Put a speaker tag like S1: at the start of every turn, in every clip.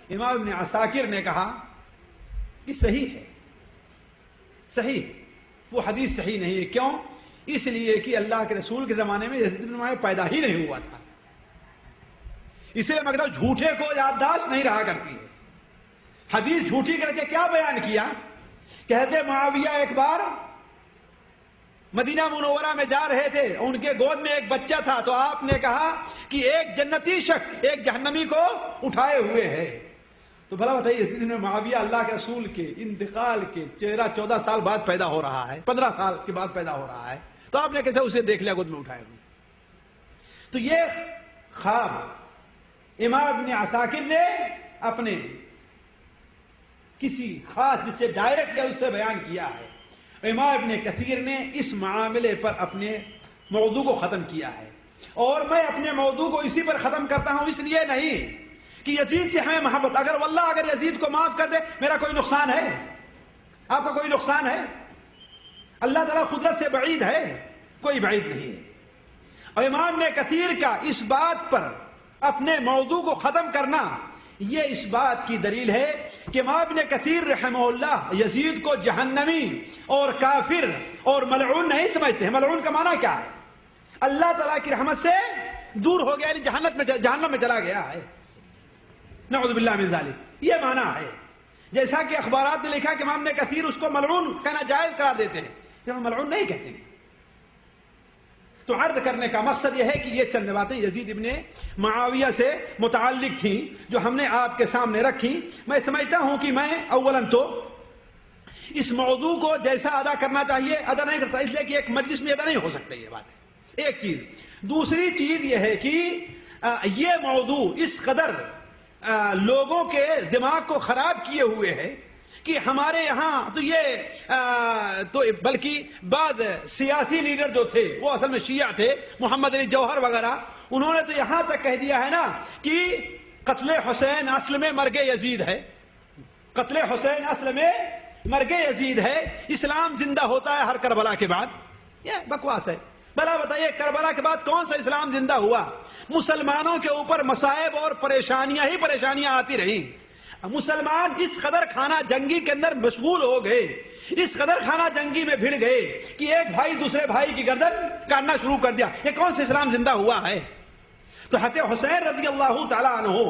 S1: امام ابن عساکر نے کہا کہ صحیح ہے، صحیح ہے، وہ حدیث صحیح نہیں ہے. کیوں؟ اس لیے کہ اللہ کے رسول کے زمانے میں یزید بن معاویہ پیدا ہی نہیں ہوا تھا. اس لیے مگر جھوٹے کو یادداشت نہیں رہا کرتی ہے. حدیث جھوٹی کر کے کیا بیان کیا؟ کہتے معاویہ ایک بار مدینہ منورہ میں جا رہے تھے، ان کے گود میں ایک بچہ تھا، تو آپ نے کہا کہ ایک جنتی شخص ایک جہنمی کو اٹھائے ہوئے ہے. تو بھلا بتائیے یزید بن معاویہ اللہ کے رسول کے انتقال کے 14 سال بعد پیدا ہو رہا ہے، 15 سال کے بعد پیدا ہو رہا ہے، تو آپ نے کیسے اسے دیکھ لیا گود میں اٹھائے ہوئے؟ تو یہ خواب امام ابن عساکر نے اپنے کسی خاص جسے ڈائریکٹ یا اس سے بیان کیا ہے. امام ابن کثیر نے اس معاملے پر اپنے موضوع کو ختم کیا ہے، اور میں اپنے موضوع کو اسی پر ختم کرتا ہوں. اس لیے نہیں کہ یزید سے ہمیں محبت، اگر یزید کو معاف کر دے میرا کوئی نقصان ہے؟ آپ کا کوئی نقصان ہے؟ اللہ تعالیٰ قدرت سے بعید ہے؟ کوئی بعید نہیں ہے. اور امام نے کثیر کا اس بات پر اپنے موضوع کو ختم کرنا یہ اس بات کی دلیل ہے کہ امام ابن کثیر رحمہ اللہ یزید کو جہنمی اور کافر اور ملعون نہیں سمجھتے ہیں. ملعون کا معنی کیا ہے؟ اللہ تعالیٰ کی رحمت سے دور ہو گیا، یعنی جہنم میں چلا گیا ہے. نعوذ باللہ من ذالک، یہ معنی ہے. جیسا کہ اخبارات نے لکھا کہ امام ابن کثیر اس کو ملعون کہنا جائز قرار دیتے ہیں، جب ہم ملعون نہیں کہتے ہیں. تو عرض کرنے کا مقصد یہ ہے کہ یہ چند باتیں یزید ابن معاویہ سے متعلق تھیں جو ہم نے آپ کے سامنے رکھی. میں سمجھتا ہوں کہ میں اولاً تو اس موضوع کو جیسا ادا کرنا چاہیے ادا نہیں کرتا، اس لیے کہ ایک مجلس میں ادا نہیں ہو سکتا یہ بات ہے، ایک چیز. دوسری چیز یہ ہے کہ یہ موضوع اس قدر لوگوں کے دماغ کو خراب کیے ہوئے ہے کہ ہمارے یہاں تو تو بلکہ بعض سیاسی لیڈر جو تھے وہ اصل میں شیعہ تھے، محمد علی جوہر وغیرہ، انہوں نے تو یہاں تک کہہ دیا ہے نا کہ قتل حسین اصل میں مرگ یزید ہے، قتل حسین اصل میں مرگ یزید ہے، اسلام زندہ ہوتا ہے ہر کربلا کے بعد. یہ بکواس ہے. بھلا بتائیے کربلا کے بعد کون سا اسلام زندہ ہوا؟ مسلمانوں کے اوپر مصائب اور پریشانیاں آتی رہی. مسلمان اس قدر خانہ جنگی کے اندر مشغول ہو گئے، اس قدر خانہ جنگی میں بھڑ گئے کہ ایک بھائی دوسرے بھائی کی گردن کاٹنا شروع کر دیا. یہ کون سا اسلام زندہ ہوا ہے؟ تو حضرت حسین رضی اللہ تعالیٰ عنہ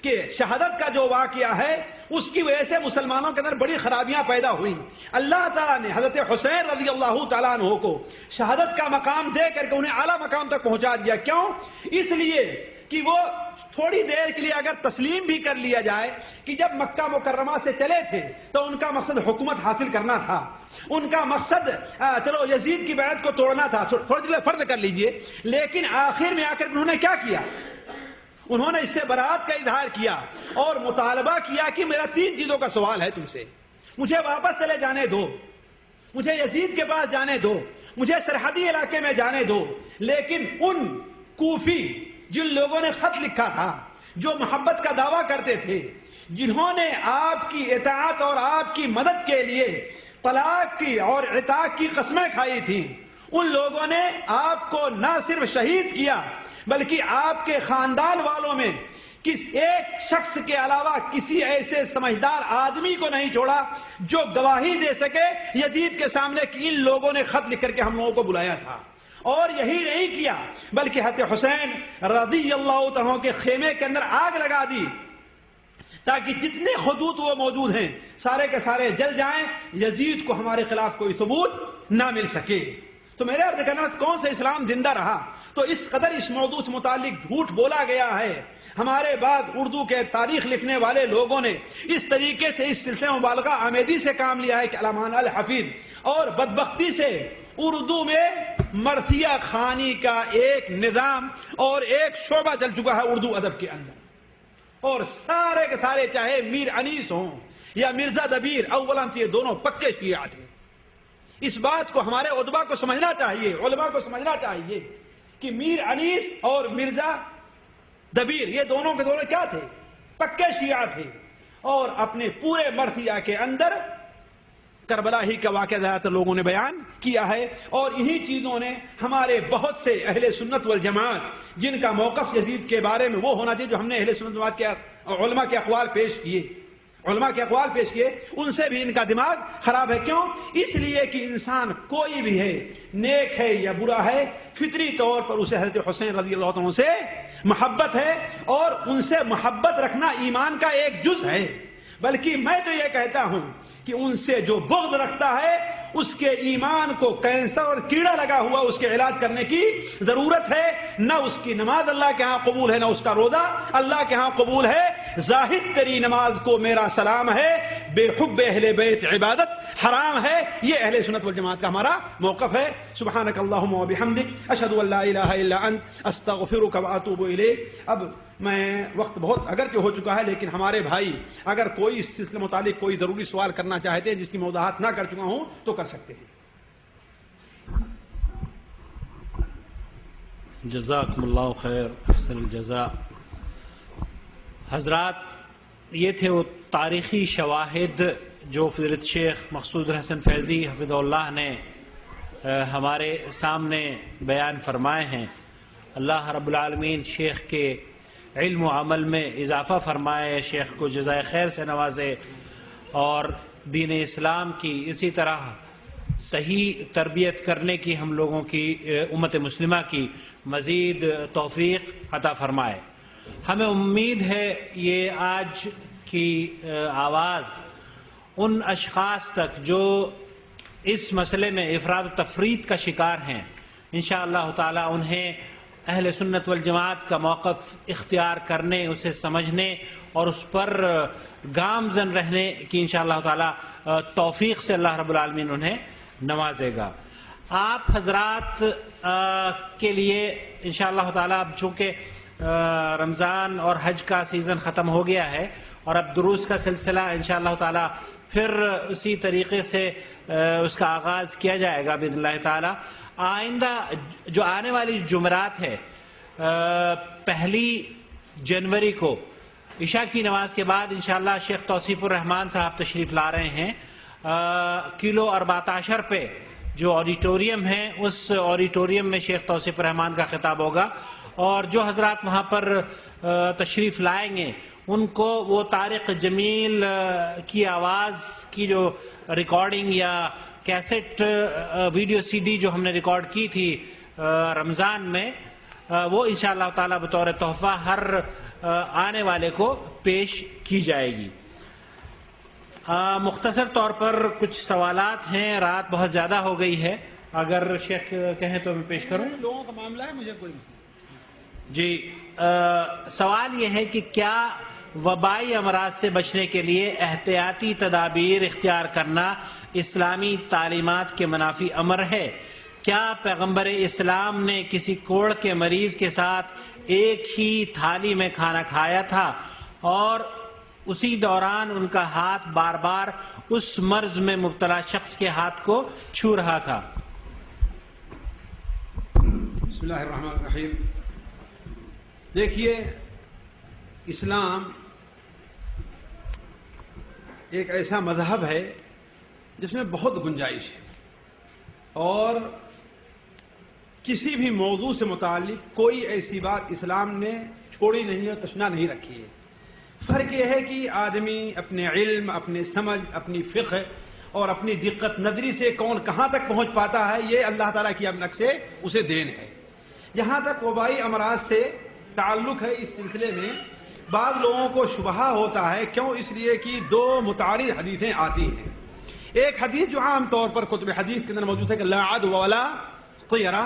S1: کہ شہادت کا جو واقعہ ہے اس کی وجہ سے مسلمانوں کے اندر بڑی خرابیاں پیدا ہوئی. اللہ تعالیٰ نے حضرت حسین رضی اللہ تعالیٰ عنہ کو شہادت کا مقام دے کر کے انہیں اعلیٰ مقام تک پہنچا دیا. کیوں؟ اس لیے کہ وہ تھوڑی دیر کے لیے اگر تسلیم بھی کر لیا جائے کہ جب مکہ مکرمہ سے چلے تھے تو ان کا مقصد حکومت حاصل کرنا تھا، ان کا مقصد چلو یزید کی بیعت کو توڑنا تھا، تھوڑی دیر فرض کر لیجئے، لیکن آخر میں آ کر انہوں نے کیا کیا؟ انہوں نے اس سے برات کا اظہار کیا اور مطالبہ کیا کہ میرا 3 چیزوں کا سوال ہے تم سے، مجھے واپس چلے جانے دو، مجھے یزید کے پاس جانے دو، مجھے سرحدی علاقے میں جانے دو. لیکن ان کوفی جن لوگوں نے خط لکھا تھا، جو محبت کا دعویٰ کرتے تھے، جنہوں نے آپ کی اطاعت اور آپ کی مدد کے لیے طلاق کی اور عتاق کی قسمیں کھائی تھیں، ان لوگوں نے آپ کو نہ صرف شہید کیا بلکہ آپ کے خاندان والوں میں ایک شخص کے علاوہ کسی ایسے سمجھدار آدمی کو نہیں چھوڑا جو گواہی دے سکے یزید کے سامنے کہ ان لوگوں نے خط لکھ کر کے ہم لوگوں کو بلایا تھا. اور یہی نہیں کیا بلکہ حضرت حسین رضی اللہ عنہ کے خیمے کے اندر آگ لگا دی تاکہ جتنے خطوط وہ موجود ہیں سارے کے سارے جل جائیں، یزید کو ہمارے خلاف کوئی ثبوت نہ مل سکے. تو میرے عرض کرنا کون سا اسلام زندہ رہا؟ تو اس قدر اس موضوع سے متعلق جھوٹ بولا گیا ہے. ہمارے بعد اردو کے تاریخ لکھنے والے لوگوں نے اس طریقے سے اس سلسلے مبالغہ آمیزی سے کام لیا ہے کہ علامہ الحفیظ، اور بدبختی سے اردو میں مرثیہ خوانی کا ایک نظام اور ایک شعبہ چل چکا ہے اردو ادب کے اندر. اور سارے کے سارے چاہے میر انیس ہوں یا مرزا دبیر، اولاً تو یہ دونوں پکے شیعہ تھے. اس بات کو ہمارے ادبا کو سمجھنا چاہیے، علماء کو سمجھنا چاہیے کہ میر انیس اور مرزا دبیر یہ دونوں کے دونوں کیا تھے؟ پکے شیعہ تھے. اور اپنے پورے مرثیہ کے اندر کربلا ہی کا واقعہ زیادہ تر لوگوں نے بیان کیا ہے. اور انہی چیزوں نے ہمارے بہت سے اہل سنت والجماعت جن کا موقف یزید کے بارے میں وہ ہونا چاہیے جو ہم نے اہل سنت والجماعت کے علماء کے اقوال پیش کیے، ان سے بھی ان کا دماغ خراب ہے۔ کیوں؟ اس لیے کہ انسان کوئی بھی ہے، نیک ہے یا برا ہے، فطری طور پر اسے حضرت حسین رضی اللہ عنہ سے محبت ہے، اور ان سے محبت رکھنا ایمان کا ایک جز ہے۔ بلکہ میں تو یہ کہتا ہوں کہ ان سے جو بغض رکھتا ہے اس کے ایمان کو کینسر اور کیڑا لگا ہوا، اس کے علاج کرنے کی ضرورت ہے۔ نہ اس کی نماز اللہ کے ہاں قبول ہے، نہ اس کا روزہ اللہ کے ہاں قبول ہے۔ زاہد تیری نماز کو میرا سلام ہے، بے حب اہل بیت عبادت حرام ہے۔ یہ اہل سنت والجماعت کا ہمارا موقف ہے۔ سبحانک اللہم و بحمدک، اشہد ان لا الہ الا انت، استغفرک و اتوب الیک۔ اب میں وقت بہت اگرچہ ہو چکا ہے، لیکن ہمارے بھائی اگر کوئی اس سلسلے متعلق کوئی ضروری سوال کرنا چاہتے ہیں جس کی میں وضاحت نہ کر چکا ہوں تو کر سکتے ہیں۔
S2: جزاکم اللہ خیر، احسن الجزاء۔ حضرات، یہ تھے وہ تاریخی شواہد جو فضیلت شیخ مقصود حسن فیضی حفظہ اللہ نے ہمارے سامنے بیان فرمائے ہیں۔ اللہ رب العالمین شیخ کے علم و عمل میں اضافہ فرمائے، شیخ کو جزائے خیر سے نوازے، اور دین اسلام کی اسی طرح صحیح تربیت کرنے کی ہم لوگوں کی، امت مسلمہ کی مزید توفیق عطا فرمائے۔ ہمیں امید ہے یہ آج کی آواز ان اشخاص تک جو اس مسئلے میں افراد و تفرید کا شکار ہیں، انشاءاللہ تعالی انہیں اہل سنت والجماعت کا موقف اختیار کرنے، اسے سمجھنے اور اس پر گامزن رہنے کی انشاءاللہ تعالی توفیق سے اللہ رب العالمین انہیں نوازے گا۔ آپ حضرات کے لیے انشاءاللہ تعالی اب چونکہ رمضان اور حج کا سیزن ختم ہو گیا ہے، اور اب دروس کا سلسلہ انشاءاللہ تعالی پھر اسی طریقے سے اس کا آغاز کیا جائے گا باذن اللہ تعالی۔ آئندہ جو آنے والی جمعرات ہے، 1 جنوری کو عشاء کی نماز کے بعد انشاءاللہ شیخ توصیف الرحمان صاحب تشریف لا رہے ہیں۔ کلو 14 پہ جو آڈیٹوریم ہے، اس آڈیٹوریم میں شیخ توصیف الرحمان کا خطاب ہوگا، اور جو حضرات وہاں پر تشریف لائیں گے ان کو وہ طارق جمیل کی آواز کی جو ریکارڈنگ یا کیسٹ ویڈیو سی ڈی جو ہم نے ریکارڈ کی تھی رمضان میں، وہ انشاءاللہ تعالی بطور تحفہ ہر آنے والے کو پیش کی جائے گی۔ مختصر طور پر کچھ سوالات ہیں، رات بہت زیادہ ہو گئی ہے، اگر شیخ کہیں تو میں پیش کروں۔
S1: لوگوں کا معاملہ ہے، مجھے کوئی
S2: جی، سوال یہ ہے کہ کیا وبائی امراض سے بچنے کے لیے احتیاطی تدابیر اختیار کرنا اسلامی تعلیمات کے منافی امر ہے؟ کیا پیغمبر اسلام نے کسی کوڑ کے مریض کے ساتھ ایک ہی تھالی میں کھانا کھایا تھا اور اسی دوران ان کا ہاتھ بار بار اس مرض میں مبتلا شخص کے ہاتھ کو چھو رہا تھا؟
S1: بسم اللہ الرحمن الرحیم۔ دیکھیے، اسلام ایک ایسا مذہب ہے جس میں بہت گنجائش ہے، اور کسی بھی موضوع سے متعلق کوئی ایسی بات اسلام نے چھوڑی نہیں اور تشنا نہیں رکھی ہے۔ فرق یہ ہے کہ آدمی اپنے علم، اپنے سمجھ، اپنی فقہ اور اپنی دقت نظری سے کون کہاں تک پہنچ پاتا ہے، یہ اللہ تعالیٰ کی امنک سے اسے دین ہے۔ جہاں تک وبائی امراض سے تعلق ہے، اس سلسلے میں بعض لوگوں کو شبہہ ہوتا ہے۔ کیوں؟ اس لیے کہ 2 متعارض حدیثیں آتی ہیں۔ ایک حدیث جو عام طور پر کتب حدیث کے اندر موجود ہے کہ لا عدوى ولا طیرہ،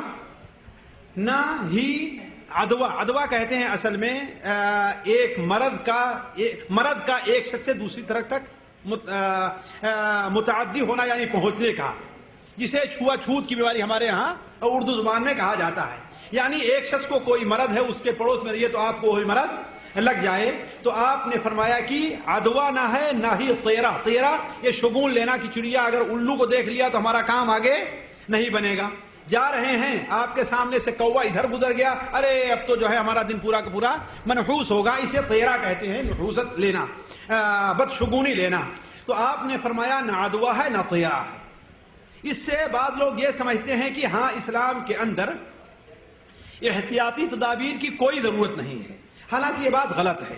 S1: نہ ہی عدوہ کہتے ہیں اصل میں ایک مرض کا ایک شخص سے دوسری طرف تک متعدی ہونا، یعنی پہنچنے کا، جسے چھوا چھوت کی بیماری ہمارے ہاں اردو زبان میں کہا جاتا ہے۔ یعنی ایک شخص کو کوئی مرض ہے، اس کے پڑوس میں رہیے تو آپ کو وہی مرض لگ جائے، تو آپ نے فرمایا کہ عدوہ نہ ہے نہ ہی طیرہ یہ شگون لینا کی چڑیا، اگر الو کو دیکھ لیا تو ہمارا کام آگے نہیں بنے گا۔ جا رہے ہیں، آپ کے سامنے سے کوا ادھر گزر گیا، ارے اب تو جو ہے ہمارا دن پورا کا پورا منحوس ہوگا، اسے طیرہ کہتے ہیں، نحوست لینا، بدشگونی لینا۔ تو آپ نے فرمایا نہ عدوہ ہے نہ طیرہ ہے۔ اس سے بعض لوگ یہ سمجھتے ہیں کہ ہاں اسلام کے اندر احتیاطی تدابیر کی کوئی ضرورت نہیں ہے، حالانکہ یہ بات غلط ہے۔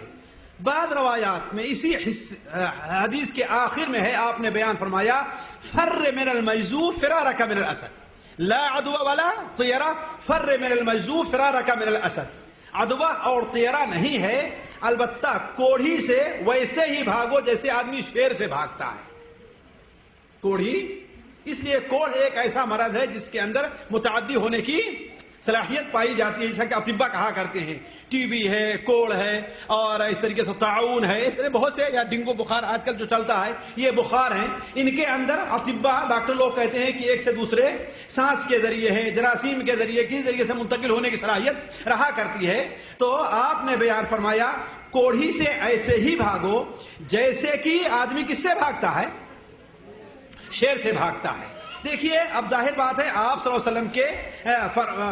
S1: بعض روایات میں اسی حدیث کے آخر میں ہے، آپ نے بیان فرمایا فر من المجذوب فرارک من الاسد، لا عدو ولا طیرہ، فر من المجذوب فرارک من الاسد، عدوہ اور طیرہ نہیں ہے، البتہ کوڑھی سے ویسے ہی بھاگو جیسے آدمی شیر سے بھاگتا ہے۔ کوڑھی، اس لیے کوڑھ ایک ایسا مرض ہے جس کے اندر متعدی ہونے کی صلاحیت پائی جاتی ہے، جیسا کہ اطباء کہا کرتے ہیں، ٹی بی ہے، کوڑھ ہے، اور اس طریقے سے طاعون ہے، اس طرح بہت سے، یا ڈینگو بخار آج کل جو چلتا ہے، یہ بخار ہیں، ان کے اندر اطباء ڈاکٹر لوگ کہتے ہیں کہ ایک سے دوسرے سانس کے ذریعے ہے، جراثیم کے ذریعے کسی ذریعے سے منتقل ہونے کی صلاحیت رہا کرتی ہے۔ تو آپ نے بیان فرمایا کوڑھی سے ایسے ہی بھاگو جیسے کہ آدمی کس سے بھاگتا ہے؟ شیر سے بھاگتا ہے۔ دیکھیے اب ظاہر بات ہے آپ صلی اللہ علیہ وسلم کے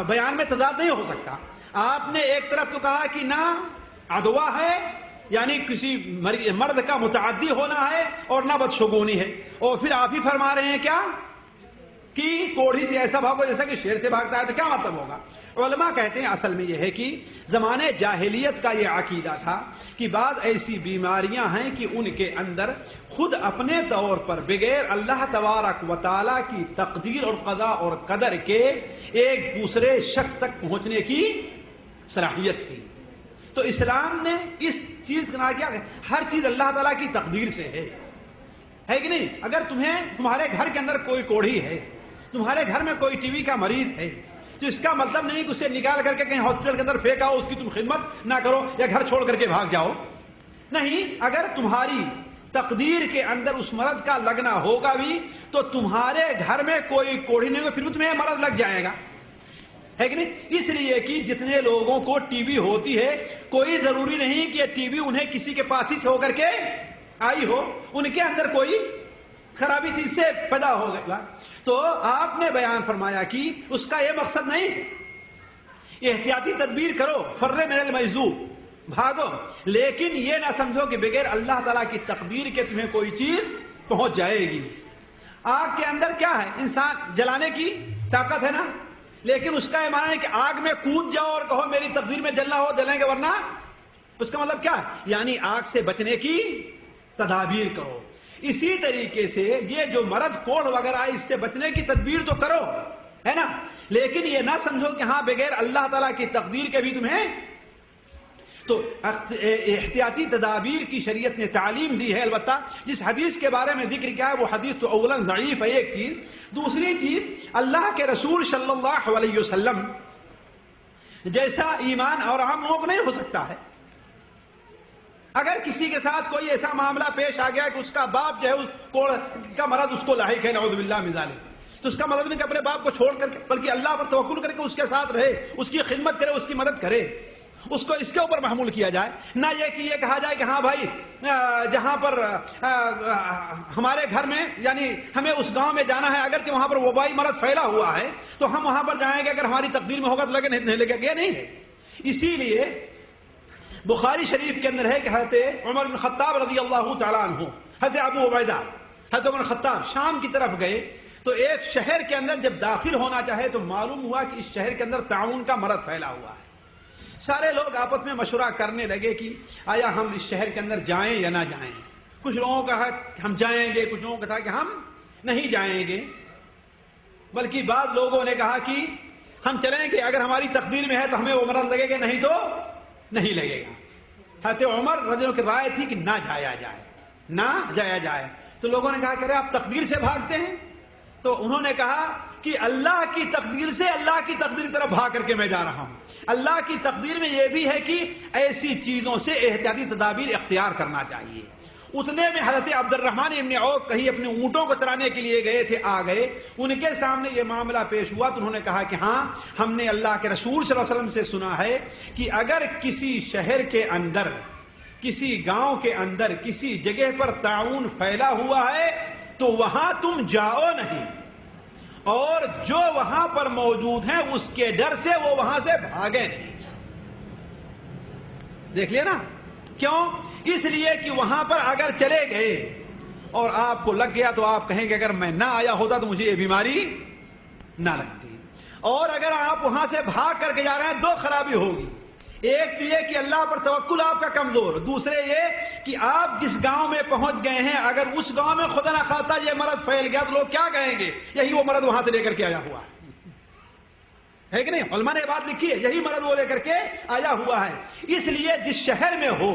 S1: بیان میں تضاد نہیں ہو سکتا۔ آپ نے ایک طرف تو کہا کہ نہ عدوہ ہے، یعنی کسی مرد کا متعدی ہونا ہے، اور نہ بدشگونی ہے، اور پھر آپ ہی فرما رہے ہیں کیا کہ کوڑھی سے ایسا بھاگو جیسا کہ شیر سے بھاگتا ہے، تو کیا مطلب ہوگا؟ علماء کہتے ہیں اصل میں یہ ہے کہ زمانے جاہلیت کا یہ عقیدہ تھا کہ بعض ایسی بیماریاں ہیں کہ ان کے اندر خود اپنے طور پر بغیر اللہ تبارک و تعالیٰ کی تقدیر اور قضاء اور قدر کے ایک دوسرے شخص تک پہنچنے کی صلاحیت تھی۔ تو اسلام نے اس چیز کا کیا، ہر چیز اللہ تعالیٰ کی تقدیر سے ہے کہ نہیں؟ اگر تمہارے گھر کے اندر کوئی کوڑھی ہے، تمہارے گھر میں کوئی ٹی وی کا مریض ہے، تو اس کا مطلب نہیں کہ اسے نکال کر کے کہیں ہاسپٹل کے اندر پھینکا ہو، اس کی تم خدمت نہ کرو یا گھر چھوڑ کر کے بھاگ جاؤ۔ نہیں، اگر تمہاری تقدیر کے اندر اس مرض کا لگنا ہوگا بھی تو تمہارے گھر میں کوئی کوڑھی نہیں ہوگا، پھر تمہیں مرض لگ جائے گا، ہے کہ نہیں؟ اس لیے کہ جتنے لوگوں کو ٹی بی ہوتی ہے، کوئی ضروری نہیں کہ ٹی بی انہیں کسی کے پاس ہی سے ہو کر کے آئی ہو، ان کے اندر کوئی خرابی تھی، اس سے پیدا ہو گیا۔ تو آپ نے بیان فرمایا کہ اس کا یہ مقصد نہیں ہے، احتیاطی تدبیر کرو، فر من المجذوب، بھاگو، لیکن یہ نہ سمجھو کہ بغیر اللہ تعالیٰ کی تقدیر کے تمہیں کوئی چیز پہنچ جائے گی۔ آگ کے اندر کیا ہے؟ انسان جلانے کی طاقت ہے نا، لیکن اس کا یہ معنی ہے کہ آگ میں کود جاؤ اور کہو میری تقدیر میں جلنا ہو جلیں گے، ورنہ اس کا مطلب کیا ہے؟ یعنی آگ سے بچنے کی تدابیر کرو۔ اسی طریقے سے یہ جو مرض کوڑھ وغیرہ ہے، اس سے بچنے کی تدبیر تو کرو، ہے نا، لیکن یہ نہ سمجھو کہ ہاں بغیر اللہ تعالیٰ کی تقدیر کے بھی تمہیں۔ تو احتیاطی تدابیر کی شریعت نے تعلیم دی ہے۔ البتہ جس حدیث کے بارے میں ذکر کیا ہے وہ حدیث تو اولاً ضعیف ہے، ایک چیز۔ دوسری چیز، اللہ کے رسول صلی اللہ علیہ وسلم جیسا ایمان اور عام لوگوں کو نہیں ہو سکتا ہے۔ اگر کسی کے ساتھ کوئی ایسا معاملہ پیش آ گیا کہ اس کا باپ جو ہے اس کوڑھ کا مرض اس کو لاحق ہے، نعوذ باللہ من ذالک، تو اس کا مطلب نہیں کہ اپنے باپ کو چھوڑ کر کے، بلکہ اللہ پر توکل کر کے اس کے ساتھ رہے، اس کی خدمت کرے، اس کی مدد کرے، اس کو اس کے اوپر محمول کیا جائے، نہ یہ کہ یہ کہا جائے کہ ہاں بھائی جہاں پر ہمارے گھر میں، یعنی ہمیں اس گاؤں میں جانا ہے، اگر کہ وہاں پر وبائی مرض پھیلا ہوا ہے تو ہم وہاں پر جائیں گے، اگر ہماری تقدیر میں ہوگا تو لگے نہیں لگے گا، یہ نہیں ہے۔ اسی لیے بخاری شریف کے اندر ہے کہ حضرت عمر بن خطاب رضی اللہ تعالیٰ عنہ، حضرت ابو عبیدہ، حضرت عمر خطاب شام کی طرف گئے تو ایک شہر کے اندر جب داخل ہونا چاہے تو معلوم ہوا کہ اس شہر کے اندر طاعون کا مرض پھیلا ہوا ہے۔ سارے لوگ آپس میں مشورہ کرنے لگے کہ آیا ہم اس شہر کے اندر جائیں یا نہ جائیں۔ کچھ لوگوں کا ہے ہم جائیں گے، کچھ لوگوں کا تھا کہ ہم نہیں جائیں گے، بلکہ بعض لوگوں نے کہا کہ ہم چلیں گے، اگر ہماری تقدیر میں ہے تو ہمیں وہ مرض لگے گا، نہیں تو نہیں لگے گا۔ حضرت عمر رضی اللہ عنہ کی رائے تھی کہ نہ جایا جائے، نہ جایا جائے۔ تو لوگوں نے کہا کہ آپ تقدیر سے بھاگتے ہیں؟ تو انہوں نے کہا کہ اللہ کی تقدیر سے، اللہ کی تقدیر کی طرف بھاگ کر کے میں جا رہا ہوں۔ اللہ کی تقدیر میں یہ بھی ہے کہ ایسی چیزوں سے احتیاطی تدابیر اختیار کرنا چاہیے۔ اتنے میں حضرت عبد الرحمن ابن عوف کہیں اپنے اونٹوں کو چرانے کے لیے گئے تھے، آ گئے، ان کے سامنے یہ معاملہ پیش ہوا تو انہوں نے کہا کہ ہاں ہم نے اللہ کے رسول صلی اللہ علیہ وسلم سے سنا ہے کہ اگر کسی شہر کے اندر، کسی گاؤں کے اندر، کسی جگہ پر طاعون پھیلا ہوا ہے تو وہاں تم جاؤ نہیں، اور جو وہاں پر موجود ہیں اس کے ڈر سے وہ وہاں سے بھاگے نہیں۔ دیکھ لیا نا، کیوں؟ اس لیے کہ وہاں پر اگر چلے گئے اور آپ کو لگ گیا تو آپ کہیں گے اگر میں نہ آیا ہوتا تو مجھے یہ بیماری نہ لگتی، اور اگر آپ وہاں سے بھاگ کر کے جا رہے ہیں دو خرابی ہوگی، ایک تو یہ کہ اللہ پر توکل آپ کا کمزور، دوسرے یہ کہ آپ جس گاؤں میں پہنچ گئے ہیں اگر اس گاؤں میں خدا نہ خواستہ یہ مرض پھیل گیا تو لوگ کیا کہیں گے؟ یہی وہ مرض وہاں سے لے کر کے آیا ہوا ہے کہ نہیں؟ علماء نے بات لکھی ہے، یہی مرض وہ لے کر کے آیا ہوا ہے۔ اس لیے جس شہر میں ہو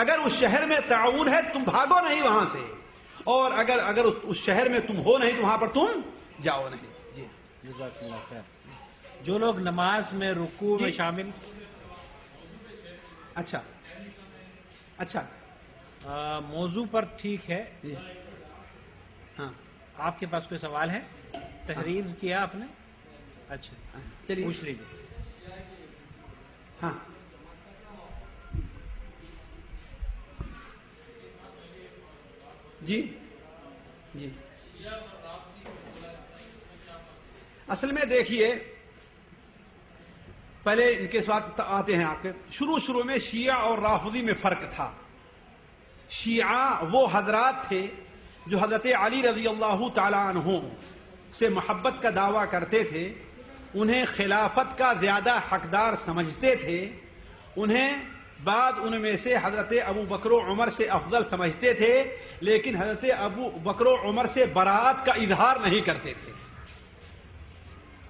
S1: اگر اس شہر میں تعاون ہے تم بھاگو نہیں وہاں سے، اور اگر اس شہر میں تم ہو نہیں تو وہاں پر تم جاؤ نہیں۔ جی
S2: جزاک اللہ خیر۔ جو لوگ نماز میں رکوع میں شامل،
S1: اچھا
S2: موضوع پر ٹھیک ہے۔
S1: ہاں
S2: آپ کے پاس کوئی سوال ہے؟ تحریر کیا آپ نے؟ اچھا
S1: چلیے
S2: پوچھ لیجیے۔
S1: ہاں جی اصل میں دیکھیے پہلے ان کے ساتھ آتے ہیں آپ کے شروع میں شیعہ اور رافضی میں فرق تھا۔ شیعہ وہ حضرات تھے جو حضرت علی رضی اللہ تعالیٰ عنہ سے محبت کا دعویٰ کرتے تھے، انہیں خلافت کا زیادہ حقدار سمجھتے تھے، انہیں بعد ان میں سے حضرت ابو بکر و عمر سے افضل سمجھتے تھے، لیکن حضرت ابو بکر و عمر سے براءت کا اظہار نہیں کرتے تھے،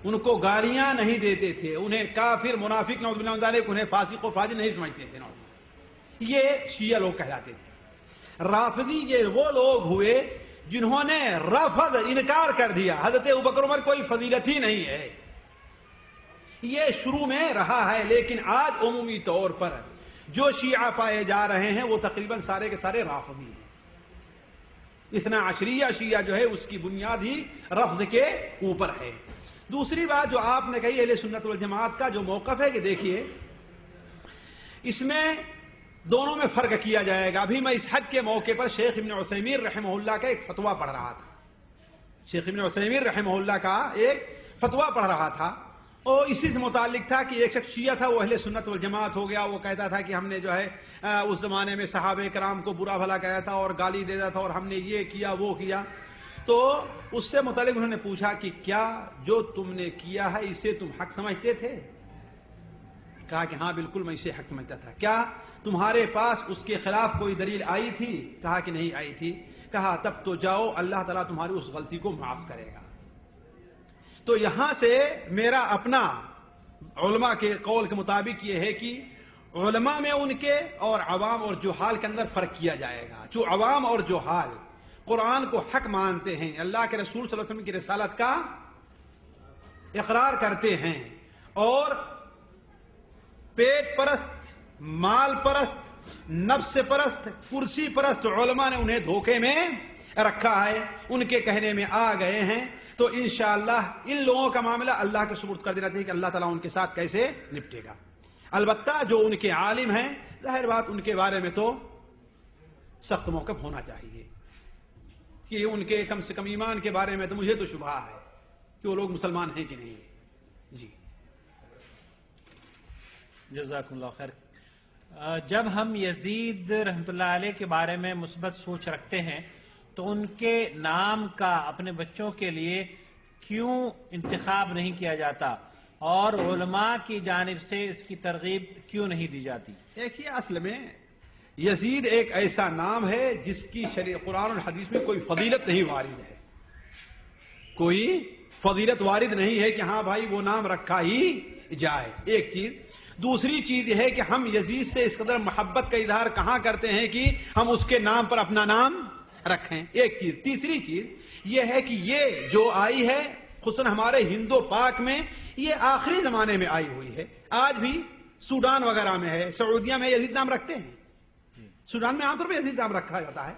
S1: ان کو گالیاں نہیں دیتے تھے، انہیں کافر منافق نعوذ باللہ من ذالک، انہیں فاسق و فاجر نہیں سمجھتے تھے۔ یہ شیعہ لوگ کہلاتے تھے۔ رافضی یہ وہ لوگ ہوئے جنہوں نے رفض انکار کر دیا، حضرت ابوبکر عمر کوئی فضیلت ہی نہیں ہے، یہ شروع میں رہا ہے۔ لیکن آج عمومی طور پر جو شیعہ پائے جا رہے ہیں وہ تقریباً سارے کے سارے رافضی ہیں۔ اثنا عشریہ شیعہ جو ہے اس کی بنیاد ہی رفض کے اوپر ہے۔ دوسری بات جو آپ نے کہی اہل سنت والجماعت کا جو موقف ہے کہ دیکھیے اس میں دونوں میں فرق کیا جائے گا۔ ابھی میں اس حج کے موقع پر شیخ ابن عثیمین رحمہ اللہ کا ایک فتویٰ پڑھ رہا تھا، شیخ ابن عثیمین رحمہ اللہ کا ایک فتویٰ پڑھ رہا تھا، اور اسی سے متعلق تھا کہ ایک شخص شیعہ تھا وہ اہل سنت والجماعت ہو گیا، وہ کہتا تھا کہ ہم نے جو ہے اس زمانے میں صحابہ کرام کو برا بھلا کہا تھا اور گالی دیتا تھا اور ہم نے یہ کیا وہ کیا۔ تو اس سے متعلق انہوں نے پوچھا کہ کیا جو تم نے کیا ہے اسے تم حق سمجھتے تھے؟ کہا کہ ہاں بالکل میں اسے حق سمجھتا تھا۔ کیا تمہارے پاس اس کے خلاف کوئی دلیل آئی تھی؟ کہا کہ نہیں آئی تھی۔ کہا تب تو جاؤ اللہ تعالیٰ تمہاری اس غلطی کو معاف کرے گا۔ تو یہاں سے میرا اپنا علماء کے قول کے مطابق یہ ہے کہ علماء میں ان کے اور عوام اور جہال کے اندر فرق کیا جائے گا۔ جو عوام اور جہال قرآن کو حق مانتے ہیں، اللہ کے رسول صلی اللہ علیہ وسلم کی رسالت کا اقرار کرتے ہیں، اور پیٹ پرست، مال پرست، نفس پرست، کرسی پرست علماء نے انہیں دھوکے میں رکھا ہے، ان کے کہنے میں آ گئے ہیں، تو انشاءاللہ ان لوگوں کا معاملہ اللہ کے سپرد کر دینا چاہیے کہ اللہ تعالیٰ ان کے ساتھ کیسے نپٹے گا۔ البتہ جو ان کے عالم ہیں ظاہر بات ان کے بارے میں تو سخت موقف ہونا چاہیے کہ ان کے کم سے کم ایمان کے بارے میں تو مجھے تو شبہ ہے کہ وہ لوگ مسلمان ہیں کہ نہیں۔ جی
S2: جزاک اللہ خیر۔ جب ہم یزید رحمۃ اللہ علیہ کے بارے میں مثبت سوچ رکھتے ہیں تو ان کے نام کا اپنے بچوں کے لیے کیوں انتخاب نہیں کیا جاتا اور علماء کی جانب سے اس کی ترغیب کیوں نہیں دی جاتی؟
S1: دیکھیے اصل میں یزید ایک ایسا نام ہے جس کی قرآن اور حدیث میں کوئی فضیلت نہیں وارد ہے، کوئی فضیلت وارد نہیں ہے کہ ہاں بھائی وہ نام رکھا ہی جائے، ایک چیز۔ دوسری چیز یہ ہے کہ ہم یزید سے اس قدر محبت کا اظہار کہاں کرتے ہیں کہ ہم اس کے نام پر اپنا نام رکھیں، ایک چیز۔ تیسری چیز یہ ہے کہ یہ جو آئی ہے خصوصاً ہمارے ہندو پاک میں یہ آخری زمانے میں آئی ہوئی ہے، آج بھی سوڈان وغیرہ میں ہے، سعودیہ میں یزید نام رکھتے ہیں، سوڈان میں عام طور پہ یزید نام رکھا جاتا ہے،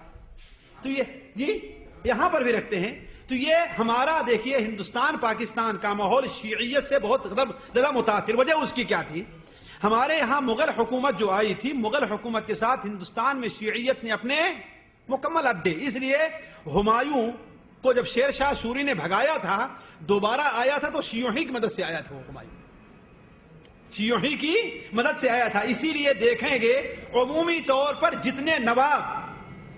S1: تو یہ جی یہاں پر بھی رکھتے ہیں۔ تو یہ ہمارا دیکھیے ہندوستان پاکستان کا ماحول شیعیت سے بہت زیادہ متاثر، وجہ اس کی کیا تھی؟ ہمارے یہاں مغل حکومت جو آئی تھی، مغل حکومت کے ساتھ ہندوستان میں شیعیت نے اپنے مکمل اڈے، اس لیے ہمایوں کو جب شیر شاہ سوری نے بھگایا تھا دوبارہ آیا تھا تو شیعوں ہی کی مدد سے آیا تھا، وہ ہمایوں شیعوں ہی کی مدد سے آیا تھا۔ اسی لیے دیکھیں گے عمومی طور پر جتنے نواب،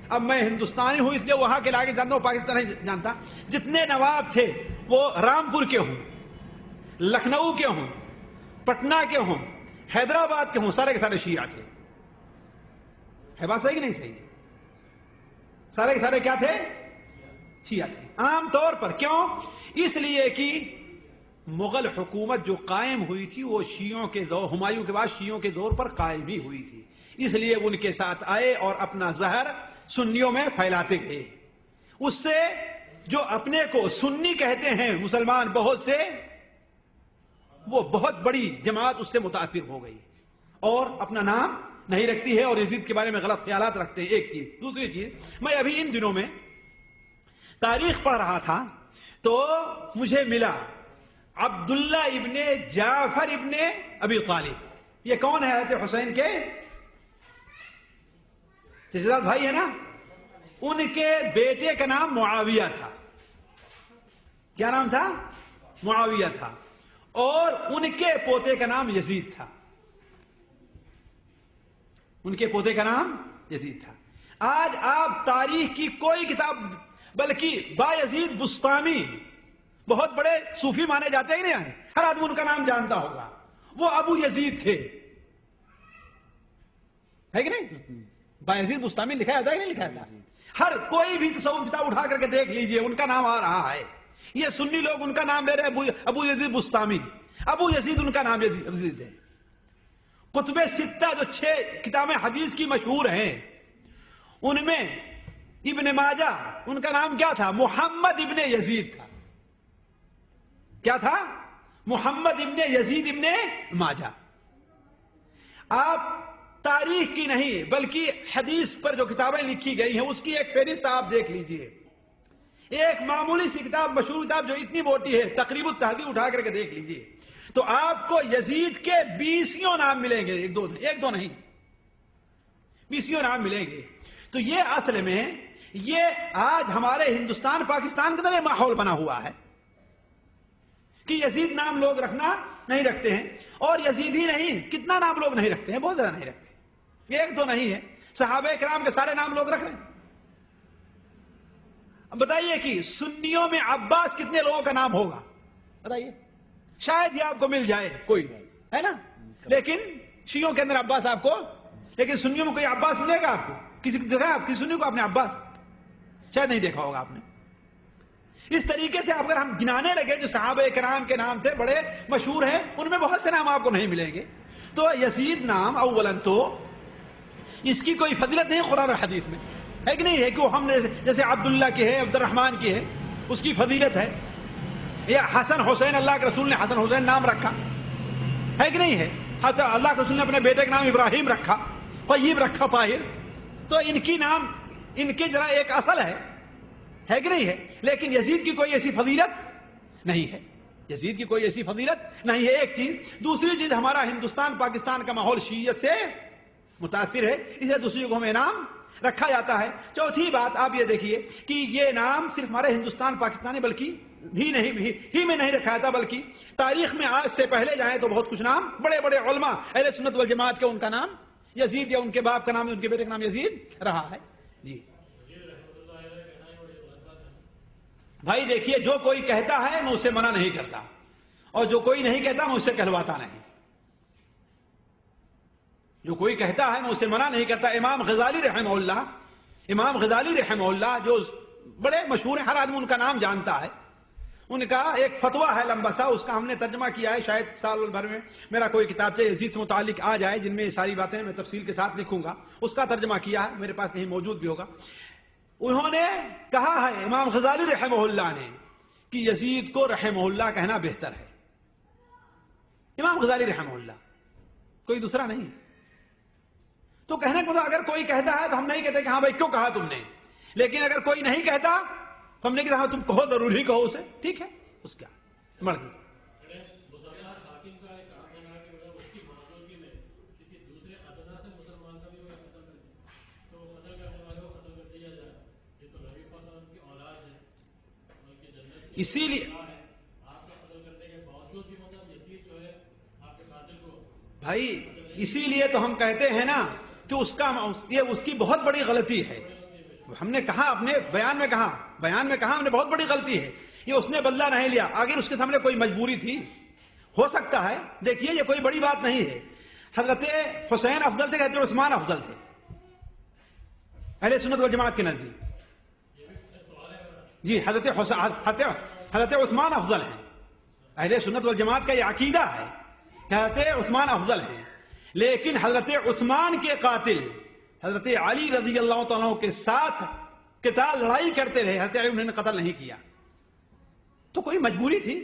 S1: اب میں ہندوستانی ہوں اس لیے وہاں کے علاقے جانتا ہوں، پاکستان نہیں جانتا، جتنے نواب تھے وہ رامپور کے ہوں، لکھنؤ کے ہوں، پٹنہ کے ہوں، حیدرآباد کے ہوں سارے کے سارے شیعہ تھے. ہے بات صحیح کہ نہیں صحیح؟ سارے کے سارے کیا تھے؟ شیعہ تھے عام طور پر. کیوں؟ اس لیے کہ مغل حکومت جو قائم ہوئی تھی وہ شیعوں کے دور، ہمایوں کے بعد شیعوں کے دور پر قائم ہی ہوئی تھی. اس لیے ان کے ساتھ آئے اور اپنا زہر سنیوں میں پھیلاتے گئے. اس سے جو اپنے کو سنی کہتے ہیں مسلمان بہت سے، وہ بہت بڑی جماعت اس سے متاثر ہو گئی اور اپنا نام نہیں رکھتی ہے اور یزید کے بارے میں غلط خیالات رکھتے ہیں. ایک چیز. دوسری چیز، میں ابھی ان دنوں میں تاریخ پڑھ رہا تھا تو مجھے ملا عبداللہ ابن جعفر ابن ابی طالب. یہ کون ہے؟ حضرت حسین کے چچا بھائی ہے نا. ان کے بیٹے کا نام معاویہ تھا. کیا نام تھا؟ معاویہ تھا. اور ان کے پوتے کا نام یزید تھا. ان کے پوتے کا نام یزید تھا. آج آپ تاریخ کی کوئی کتاب، بلکہ بایزید بسطامی بہت بڑے صوفی مانے جاتے ہی نہیں ہیں، ہر آدمی ان کا نام جانتا ہوگا. وہ ابو یزید تھے، ہے کہ نہیں؟ بایزید بسطامی لکھا جاتا ہے کہ نہیں لکھا جاتا؟ ہر کوئی بھی تصوف کتاب اٹھا کر کے دیکھ لیجئے ان کا نام آ رہا ہے. یہ سنی لوگ ان کا نام لے رہے ہیں ابو یزید بسطامی. ابو یزید ان کا نام یزید ہے. کتب ستہ جو 6 کتابیں حدیث کی مشہور ہیں ان میں ابن ماجہ ان کا نام کیا تھا؟ محمد ابن یزید تھا. کیا تھا؟ محمد ابن یزید ابن ماجہ. آپ تاریخ کی نہیں بلکہ حدیث پر جو کتابیں لکھی گئی ہیں اس کی ایک فہرست آپ دیکھ لیجئے. ایک معمولی سی کتاب، مشہور کتاب جو اتنی موٹی ہے، تقریب التہذیب، اٹھا کر کے دیکھ لیجئے تو آپ کو یزید کے 20 نام ملیں گے. ایک دو نہیں، 20 نام ملیں گے. تو یہ اصل میں یہ آج ہمارے ہندوستان پاکستان کے اندر یہ ماحول بنا ہوا ہے کہ یزید نام لوگ رکھنا نہیں رکھتے ہیں. اور یزید ہی نہیں، کتنا نام لوگ نہیں رکھتے ہیں، بہت زیادہ نہیں رکھتے. ایک دو نہیں ہے، صحابہ کرام کے سارے نام لوگ رکھ رہے ہیں. اب بتائیے کہ سنیوں میں عباس کتنے لوگوں کا نام ہوگا؟ بتائیے. شاید یہ آپ کو مل جائے کوئی، ہے نا. لیکن شیعوں کے اندر عباس آپ کو، لیکن سنیوں میں کوئی عباس ملے گا آپ کو؟ کسی دیکھا آپ کسی سنی کو آپ نے عباس؟ شاید نہیں دیکھا ہوگا آپ نے. اس طریقے سے اگر ہم گنانے لگے جو صحابہ کرام کے نام تھے بڑے مشہور ہیں، ان میں بہت سے نام آپ کو نہیں ملیں گے. تو یزید نام اولاً تو اس کی کوئی فضیلت نہیں قرآن اور حدیث میں، ہے کہ نہیں ہے؟ کہ ہم نے جیسے عبداللہ کی ہے، عبد الرحمن کی ہے، اس کی فضیلت ہے. یا حسن حسین، اللہ کے رسول نے حسن حسین نام رکھا، ہے کہ نہیں ہے؟ اللہ کے رسول نے اپنے بیٹے کا نام ابراہیم رکھا، طیب رکھا، طاہر. تو ان کی نام، ان کی ذرا ایک اصل ہے کہ نہیں ہے؟ لیکن یزید کی کوئی ایسی فضیلت نہیں ہے. یزید کی کوئی ایسی فضیلت نہیں ہے. ایک چیز. دوسری چیز، ہمارا ہندوستان پاکستان کا ماحول شیعیت سے متاثر ہے، اسے دوسری کو ہمیں نام رکھا جاتا ہے. چوتھی بات آپ یہ دیکھیے کہ یہ نام صرف ہمارے ہندوستان پاکستان بلکہ ہی میں نہیں رکھا جاتا، بلکہ تاریخ میں آج سے پہلے جائیں تو بہت کچھ نام بڑے بڑے علماء اہل سنت والجماعت کے ان کا نام یزید یا ان کے باپ کا نام، ان کے بیٹے کا نام یزید رہا ہے. جی بھائی دیکھیے، جو کوئی کہتا ہے میں اسے منع نہیں کرتا، اور جو کوئی نہیں کہتا میں اسے کہلواتا نہیں. جو کوئی کہتا ہے میں اسے منع نہیں کرتا. امام غزالی رحمہ اللہ جو بڑے مشہور ہیں، ہر آدمی ان کا نام جانتا ہے. ان کا ایک فتویٰ ہے لمبا سا، اس کا ہم نے ترجمہ کیا ہے. شاید سال بھر میں میرا کوئی کتاب سے یزید سے متعلق آ جائے جن میں یہ ساری باتیں میں تفصیل کے ساتھ لکھوں گا. اس کا ترجمہ کیا ہے، میرے پاس کہیں موجود بھی ہوگا. انہوں نے کہا ہے، امام غزالی رحمہ اللہ نے، کہ یزید کو رحمہ اللہ کہنا بہتر ہے. امام غزالی رحمہ اللہ، کوئی دوسرا نہیں ہے. تو کہنے کو اگر کوئی کہتا ہے تو ہم نہیں کہتے کہ ہاں بھائی کیوں کہا تم نے، لیکن اگر کوئی نہیں کہتا تو ہم نے کہا ہاں تم کہو، ضروری کہو اسے، ٹھیک ہے، اس کا مرضی. اسی لیے بھائی، اسی لیے تو ہم کہتے ہیں نا کہ اس کی بہت بڑی غلطی ہے. ہم نے کہا اپنے بیان میں کہا ہم نے بہت بڑی غلطی ہے. یہ اس نے بدلہ نہیں لیا، اگر اس کے سامنے کوئی مجبوری تھی ہو سکتا ہے. دیکھیے یہ کوئی بڑی بات نہیں ہے. حضرت حسین افضل تھے، حضرت عثمان افضل تھے اہل سنت والجماعت کے نزدیک؟ جی حضرت عثمان افضل ہیں، اہل سنت والجماعت کا یہ عقیدہ ہے کہ حضرت عثمان افضل ہیں، لیکن حضرت عثمان کے قاتل حضرت علی رضی اللہ تعالیٰ کے ساتھ قتال لڑائی کرتے رہے، حضرت علی انہوں نے قتل نہیں کیا، تو کوئی مجبوری تھی؟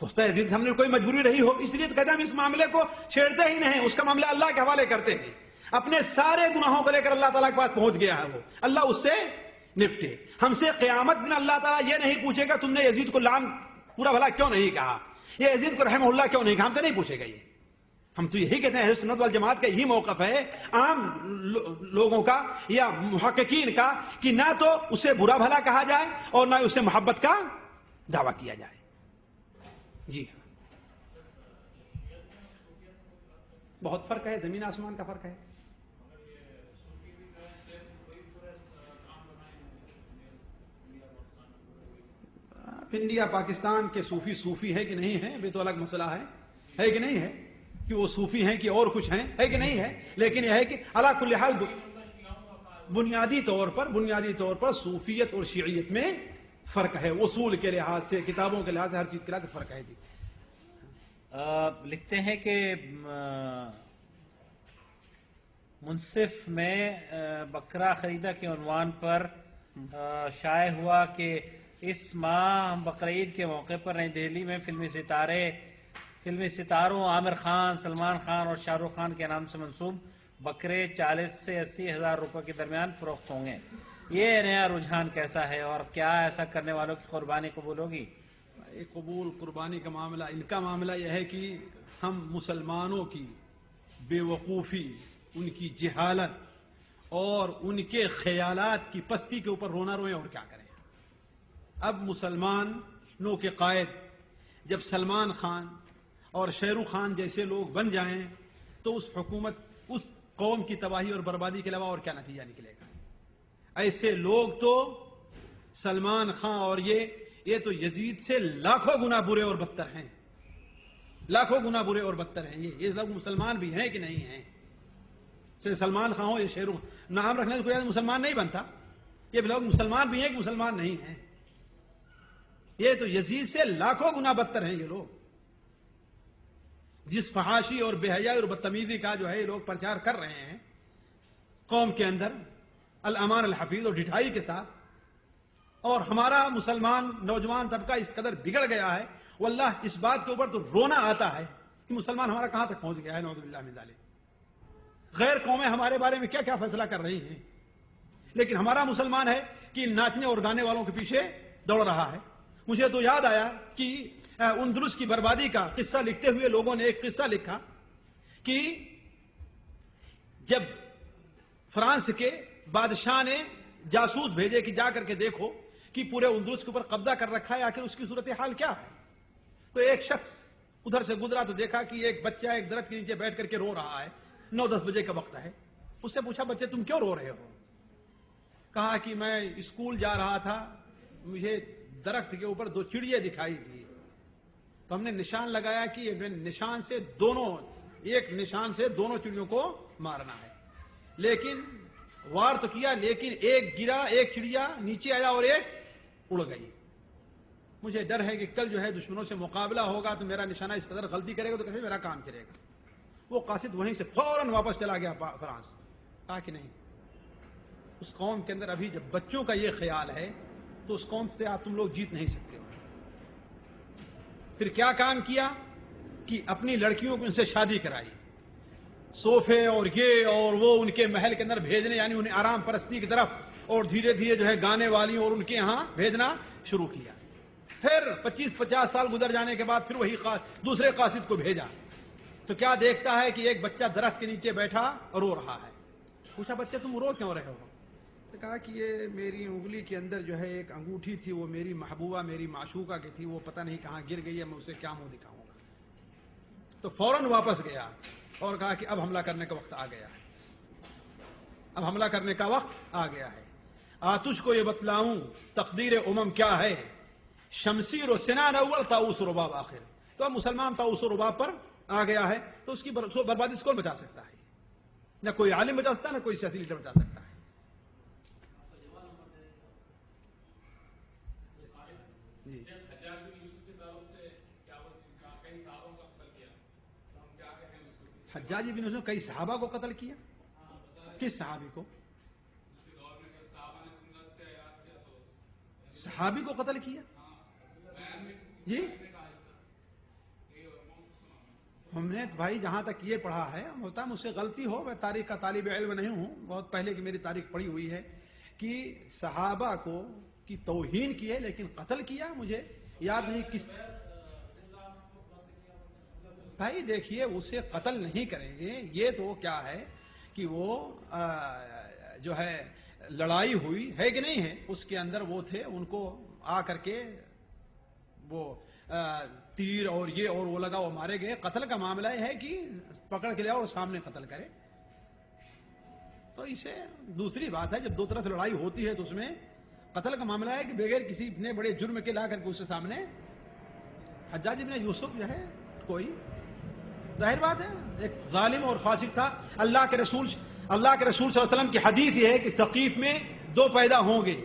S1: پختہ عزیز سے ہم نے کوئی مجبوری رہی ہو، اس لیے تو کہتے ہیں ہم اس معاملے کو چھیڑتے ہی نہیں، اس کا معاملہ اللہ کے حوالے کرتے ہیں، اپنے سارے گناہوں کو لے کر اللہ تعالیٰ کے پاس پہنچ گیا ہے، وہ اللہ اس سے نپٹے۔ ہم سے قیامت دن اللہ تعالیٰ یہ نہیں پوچھے گا تم نے یزید کو لعن پورا بھلا کیوں نہیں کہا، یہ یزید کو رحمہ اللہ کیوں نہیں کہا، ہم سے نہیں پوچھے گا یہ۔ ہم تو یہی کہتے ہیں اہل سنت والجماعت کا یہی موقف ہے عام لوگوں کا یا محققین کا کہ نہ تو اسے برا بھلا کہا جائے اور نہ اسے محبت کا دعویٰ کیا جائے۔ جی ہاں، بہت فرق ہے، زمین آسمان کا فرق ہے۔ انڈیا پاکستان کے صوفی ہے کہ نہیں ہے، یہ تو الگ مسئلہ ہے کہ نہیں ہے، کہ وہ صوفی ہیں کہ اور کچھ ہیں، ہے کہ نہیں ہے، لیکن یہ ہے کہ علی کل حال بنیادی طور پر صوفیت اور شیعیت میں فرق ہے، اصول کے لحاظ سے، کتابوں کے لحاظ سے، ہر چیز کے لحاظ سے فرق ہے۔ جی
S2: لکھتے ہیں کہ منصف میں بکرا خریدا کے عنوان پر شائع ہوا کہ اس ماہ بقرعید کے موقع پر نئی دہلی میں فلمی ستاروں عامر خان، سلمان خان اور شاہ رخ خان کے نام سے منسوب بکرے 40 سے 80 ہزار روپے کے درمیان فروخت ہوں گے، یہ نیا رجحان کیسا ہے اور کیا ایسا کرنے والوں کی قربانی قبول ہوگی؟
S1: قبول قربانی کا معاملہ، ان کا معاملہ یہ ہے کہ ہم مسلمانوں کی بے وقوفی، ان کی جہالت اور ان کے خیالات کی پستی کے اوپر رونا روئیں اور کیا کریں۔ اب مسلمانوں کے قائد جب سلمان خان اور شاہ رخ خان جیسے لوگ بن جائیں تو اس حکومت، اس قوم کی تباہی اور بربادی کے علاوہ اور کیا نتیجہ نکلے گا؟ ایسے لوگ تو سلمان خان اور یہ تو یزید سے لاکھوں گنا برے اور بدتر ہیں، لاکھوں گنا برے اور بدتر ہیں۔ یہ لوگ مسلمان بھی ہیں کہ نہیں ہیں؟ سے سلمان خان ہو یا شاہ رخ، نام رکھنے سے کوئی مسلمان نہیں بنتا، یہ لوگ مسلمان بھی ہیں کہ مسلمان نہیں ہیں؟ یہ تو یزید سے لاکھوں گنا بدتر ہیں یہ لوگ۔ جس فحاشی اور بے حیائی اور بدتمیزی کا جو ہے یہ لوگ پرچار کر رہے ہیں قوم کے اندر، الامان الحفیظ اور ڈھٹائی کے ساتھ، اور ہمارا مسلمان نوجوان طبقہ اس قدر بگڑ گیا ہے، واللہ اس بات کے اوپر تو رونا آتا ہے کہ مسلمان ہمارا کہاں تک پہنچ گیا ہے، نعوذ باللہ من ذالک۔ غیر قومیں ہمارے بارے میں کیا کیا فیصلہ کر رہی ہیں، لیکن ہمارا مسلمان ہے کہ ناچنے اور گانے والوں کے پیچھے دوڑ رہا ہے۔ مجھے تو یاد آیا کہ اندلس کی بربادی کا قصہ لکھتے ہوئے لوگوں نے ایک قصہ لکھا کہ جب فرانس کے بادشاہ نے جاسوس بھیجے کہ جا کر کے دیکھو کہ پورے اندلس کے اوپر قبضہ کر رکھا ہے، آخر اس کی صورتحال کیا ہے، تو ایک شخص ادھر سے گزرا تو دیکھا کہ ایک بچہ ایک درخت کے نیچے بیٹھ کر کے رو رہا ہے، 9-10 بجے کا وقت ہے۔ اس سے پوچھا بچے تم کیوں رو رہے ہو؟ کہا کہ میں اسکول جا رہا تھا، مجھے درخت کے اوپر 2 چڑیے دکھائی دی، تو ہم نے نشان لگایا کہ ایک نشان سے دونوں چڑیوں کو مارنا ہے، لیکن وار تو کیا، لیکن ایک گرا، ایک چڑیا نیچے آیا اور ایک اڑ گئی۔ مجھے ڈر ہے کہ کل جو ہے دشمنوں سے مقابلہ ہوگا تو میرا نشانہ اس قدر غلطی کرے گا تو کیسے میرا کام چلے گا۔ وہ قاصد وہیں سے فوراً واپس چلا گیا فرانس۔ کہا کہ نہیں، اس قوم کے اندر ابھی جب بچوں کا یہ خیال ہے تو اس قوم سے تم لوگ جیت نہیں سکتے ہو۔ پھر کیا کام کیا کہ اپنی لڑکیوں کو ان سے شادی کرائی، صوفے اور یہ اور وہ ان کے محل کے اندر بھیجنے، یعنی انہیں آرام پرستی کی طرف، اور دھیرے دھیرے جو ہے گانے والیوں اور ان کے یہاں بھیجنا شروع کیا۔ پھر 25-50 سال گزر جانے کے بعد پھر وہی دوسرے قاصد کو بھیجا، تو کیا دیکھتا ہے کہ ایک بچہ درخت کے نیچے بیٹھا اور رو رہا ہے۔ پوچھا بچے تم رو کیوں رہے ہو؟ تو کہا کہ یہ میری انگلی کے اندر جو ہے ایک انگوٹھی تھی، وہ میری محبوبہ میری معشوقہ کی تھی، وہ پتہ نہیں کہاں گر گئی ہے، میں اسے کیا منہ دکھاؤں گا۔ تو فوراً واپس گیا اور کہا کہ اب حملہ کرنے کا وقت آ گیا ہے، اب حملہ کرنے کا وقت آ گیا ہے۔ آتش کو یہ بتلاؤں تقدیر امم کیا ہے، شمشیر و سنان اول طاؤس و رباب آخر۔ تو اب مسلمان طاؤس و رباب پر آ گیا ہے تو اس کی بربادی سے کون بچا سکتا ہے؟ نہ کوئی عالم بچا سکتا ہے، نہ کوئی سیاسی لیڈر بچا سکتا ہے. جی حجاج بن یوسف کئی صحابہ کو قتل کیا. کس صحابی کو؟ صحابی کو قتل کیا. جی ہم نے بھائی جہاں تک یہ پڑھا ہے، ہوتا مجھ سے غلطی ہو، میں تاریخ کا طالب علم نہیں ہوں، بہت پہلے کی میری تاریخ پڑھی ہوئی ہے، کہ صحابہ کو کی توہین کی ہے لیکن قتل کیا مجھے یاد نہیں کس. بھائی دیکھیے اسے قتل نہیں کریں گے، یہ تو کیا ہے کہ وہ جو ہے لڑائی ہوئی ہے کہ نہیں ہے، اس کے اندر وہ تھے، ان کو آ کر کے وہ تیر اور یہ اور وہ لگا، وہ مارے گئے. قتل کا معاملہ ہے کہ پکڑ کے لیا اور سامنے قتل کرے، تو اسے دوسری بات ہے جب دو طرف سے لڑائی ہوتی ہے تو اس میں قتل کا معاملہ ہے کہ بغیر کسی اتنے بڑے جرم کے لا کر کے اس کے سامنے. حجاج بن یوسف جو ہے کوئی ظاہر بات ہے ایک ظالم اور فاسق تھا. اللہ کے رسول صلی اللہ علیہ وسلم کی حدیث یہ ہے کہ ثقیف میں دو پیدا ہوں گے،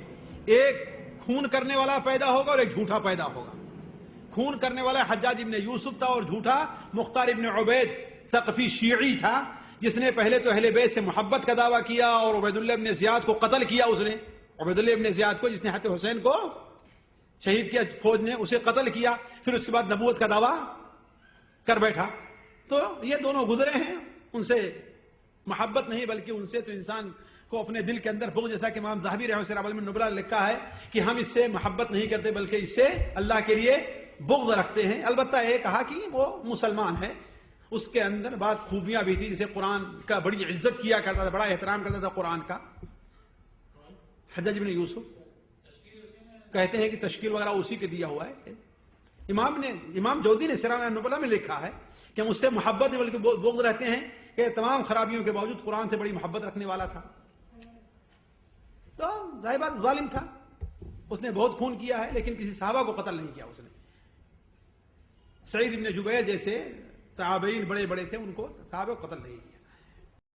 S1: ایک خون کرنے والا پیدا ہوگا اور ایک جھوٹا پیدا ہوگا. خون کرنے والا حجاج ابن یوسف تھا اور جھوٹا مختار ابن عبید ثقفی شیعی تھا، جس نے پہلے تو اہل بیت سے محبت کا دعویٰ کیا اور عبید اللہ ابن زیاد کو قتل کیا. اس نے عبید اللہ ابن زیاد کو، جس نے حضرت حسین کو شہید کیا فوج نے، اسے قتل کیا. پھر اس کے بعد نبوت کا دعویٰ کر بیٹھا. تو یہ دونوں گزرے ہیں، ان سے محبت نہیں بلکہ ان سے تو انسان کو اپنے دل کے اندر بغض، جیسا کہ امام ذہبی رحمہ اللہ علیہ النبلا لکھا ہے کہ ہم اس سے محبت نہیں کرتے بلکہ اس سے اللہ کے لیے بغض رکھتے ہیں. البتہ یہ کہا کہ وہ مسلمان ہے، اس کے اندر بات خوبیاں بھی تھی، جسے قرآن کا بڑی عزت کیا کرتا تھا، بڑا احترام کرتا تھا قرآن کا. حجاج بن یوسف کہتے ہیں کہ تشکیل وغیرہ اسی کے دیا ہوا ہے. امام جودی نے سیرہ النبلا میں لکھا ہے کہ ہم اس سے محبت نہیں بلکہ بغض رہتے ہیں، کہ تمام خرابیوں کے باوجود قرآن سے بڑی محبت رکھنے والا تھا. تو ظاہر بات ظالم تھا، اس نے بہت خون کیا ہے لیکن کسی صحابہ کو قتل نہیں کیا. اس نے سعید ابن جبیر جیسے تابعین بڑے بڑے تھے، ان کو صحابہ کو قتل نہیں کیا.